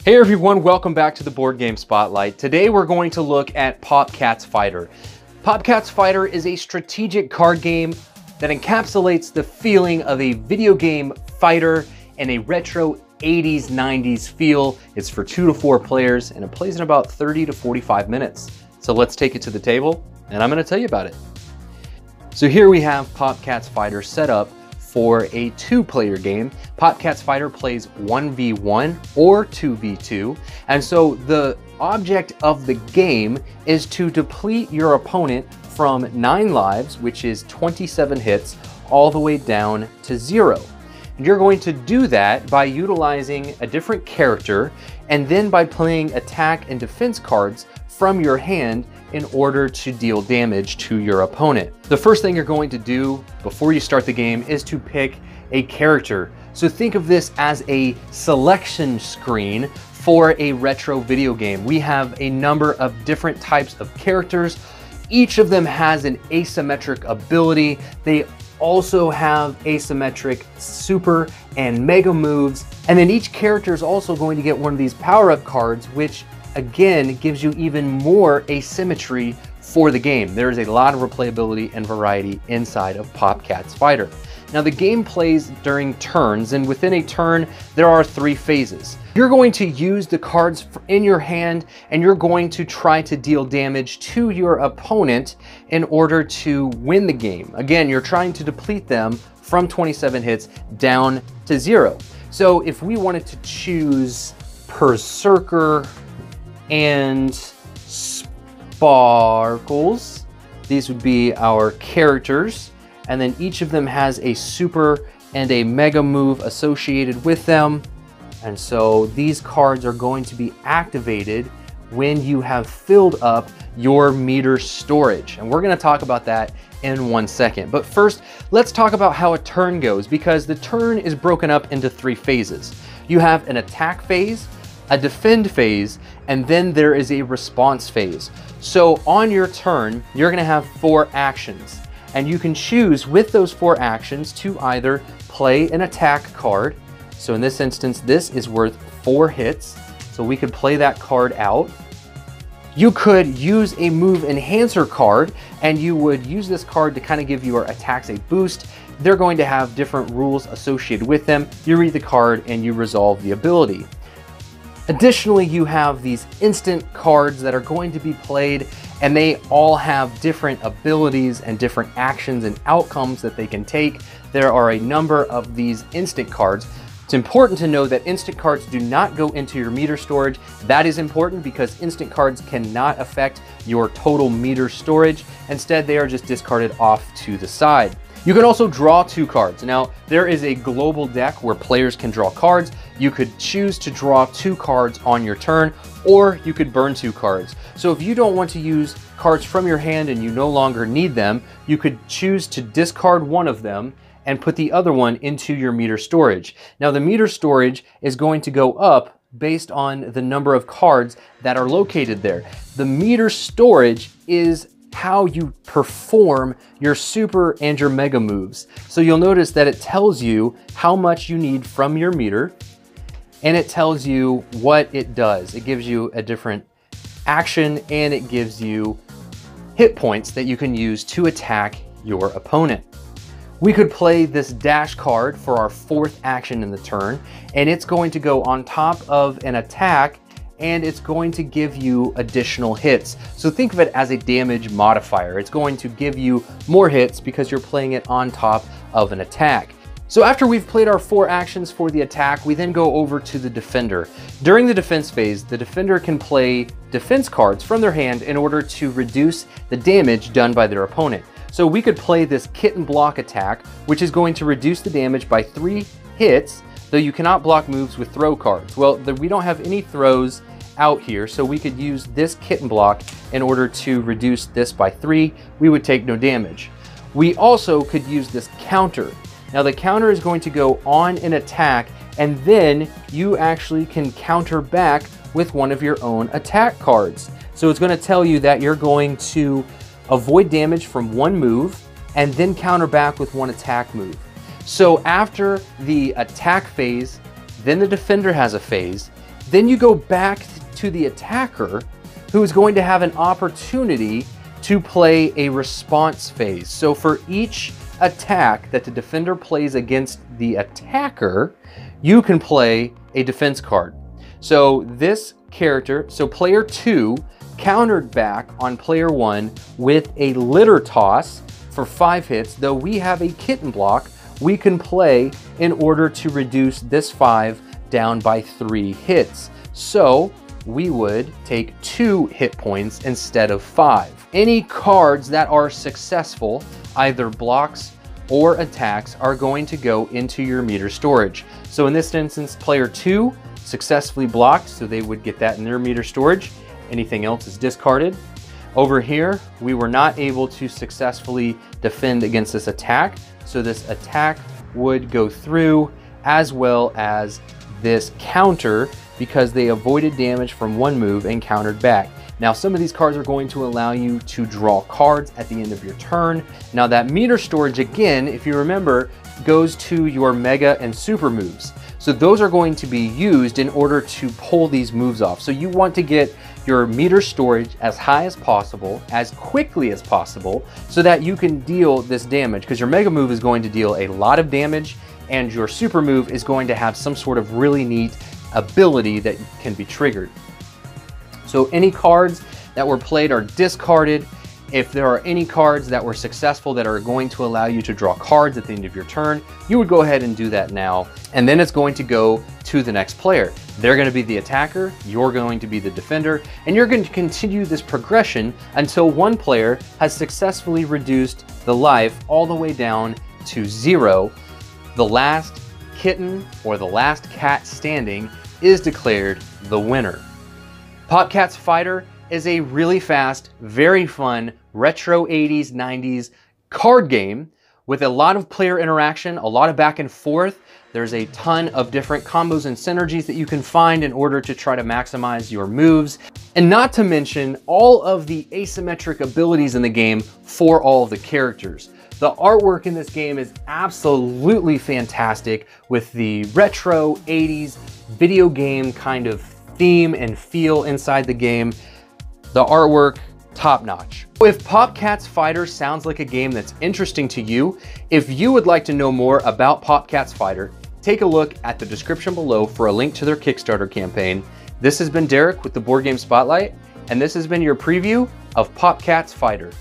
Hey everyone, welcome back to the Board Game Spotlight. Today we're going to look at PopCats Fighter. PopCats Fighter is a strategic card game that encapsulates the feeling of a video game fighter in a retro 80s, 90s feel. It's for 2 to 4 players and it plays in about 30 to 45 minutes. So let's take it to the table and I'm going to tell you about it. So here we have PopCats Fighter set up for a 2-player game. PopCats Fighter plays 1v1 or 2v2. And so the object of the game is to deplete your opponent from 9 lives, which is 27 hits, all the way down to 0. And you're going to do that by utilizing a different character and then by playing attack and defense cards from your hand in order to deal damage to your opponent. The first thing you're going to do before you start the game is to pick a character. So think of this as a selection screen for a retro video game. We have a number of different types of characters. Each of them has an asymmetric ability. They also have asymmetric super and mega moves. And then each character is also going to get one of these power-up cards, which again gives you even more asymmetry for the game. There is a lot of replayability and variety inside of PopCats Fighter. Now the game plays during turns, and within a turn there are 3 phases. You're going to use the cards in your hand and you're going to try to deal damage to your opponent in order to win the game. Again, you're trying to deplete them from 27 hits down to 0. So if we wanted to choose Berserker and Sparkles, these would be our characters, and then each of them has a super and a mega move associated with them. And so these cards are going to be activated when you have filled up your meter storage. And we're going to talk about that in 1 second. But first, let's talk about how a turn goes, because the turn is broken up into 3 phases. You have an attack phase, a defend phase, and then there is a response phase. So on your turn, you're going to have 4 actions. And you can choose with those 4 actions to either play an attack card. So in this instance, this is worth 4 hits. So we could play that card out. You could use a move enhancer card, and you would use this card to kind of give your attacks a boost. They're going to have different rules associated with them. You read the card and you resolve the ability. Additionally, you have these instant cards that are going to be played, and they all have different abilities and different actions and outcomes that they can take. There are a number of these instant cards. It's important to know that instant cards do not go into your meter storage. That is important because instant cards cannot affect your total meter storage. Instead, they are just discarded off to the side. You can also draw 2 cards. Now, there is a global deck where players can draw cards. You could choose to draw 2 cards on your turn, or you could burn 2 cards. So if you don't want to use cards from your hand and you no longer need them, you could choose to discard one of them and put the other one into your meter storage. Now, the meter storage is going to go up based on the number of cards that are located there. The meter storage is how you perform your super and your mega moves. So you'll notice that it tells you how much you need from your meter, and it tells you what it does. It gives you a different action, and it gives you hit points that you can use to attack your opponent. We could play this dash card for our 4th action in the turn, and it's going to go on top of an attack, and it's going to give you additional hits. So think of it as a damage modifier. It's going to give you more hits because you're playing it on top of an attack. So after we've played our 4 actions for the attack, we then go over to the defender. During the defense phase, the defender can play defense cards from their hand in order to reduce the damage done by their opponent. So we could play this kitten block attack, which is going to reduce the damage by 3 hits, though you cannot block moves with throw cards. Well, we don't have any throws out here, so we could use this kitten block in order to reduce this by 3. We would take no damage. We also could use this counter. Now the counter is going to go on an attack, and then you actually can counter back with one of your own attack cards. So it's going to tell you that you're going to avoid damage from one move and then counter back with one attack move. So after the attack phase, then the defender has a phase, Then you go back to the attacker, who is going to have an opportunity to play a response phase. So for each attack that the defender plays against the attacker, you can play a defense card. So this character, so player 2 countered back on player 1 with a litter toss for 5 hits. Though we have a kitten block, we can play in order to reduce this 5 down by 3 hits. So we would take 2 hit points instead of 5. Any cards that are successful, either blocks or attacks, are going to go into your meter storage. So in this instance, player 2 successfully blocked, so they would get that in their meter storage. Anything else is discarded. Over here, we were not able to successfully defend against this attack, so this attack would go through, as well as this counter, because they avoided damage from one move and countered back. Now, some of these cards are going to allow you to draw cards at the end of your turn. Now, that meter storage, again, if you remember, goes to your mega and super moves. So those are going to be used in order to pull these moves off. So you want to get your meter storage as high as possible, as quickly as possible, so that you can deal this damage, because your mega move is going to deal a lot of damage, and your super move is going to have some sort of really neat ability that can be triggered. So any cards that were played are discarded. If there are any cards that were successful that are going to allow you to draw cards at the end of your turn, you would go ahead and do that now. And then it's going to go to the next player. They're going to be the attacker, you're going to be the defender, and you're going to continue this progression until one player has successfully reduced the life all the way down to 0. The last kitten or the last cat standing is declared the winner. PopCats Fighter is a really fast, very fun, retro 80s, 90s card game with a lot of player interaction, a lot of back and forth. There's a ton of different combos and synergies that you can find in order to try to maximize your moves. And not to mention all of the asymmetric abilities in the game for all of the characters. The artwork in this game is absolutely fantastic with the retro 80s video game kind of theme and feel inside the game. The artwork, top notch. If PopCats Fighter sounds like a game that's interesting to you, if you would like to know more about PopCats Fighter, take a look at the description below for a link to their Kickstarter campaign. This has been Derek with the Board Game Spotlight, and this has been your preview of PopCats Fighter.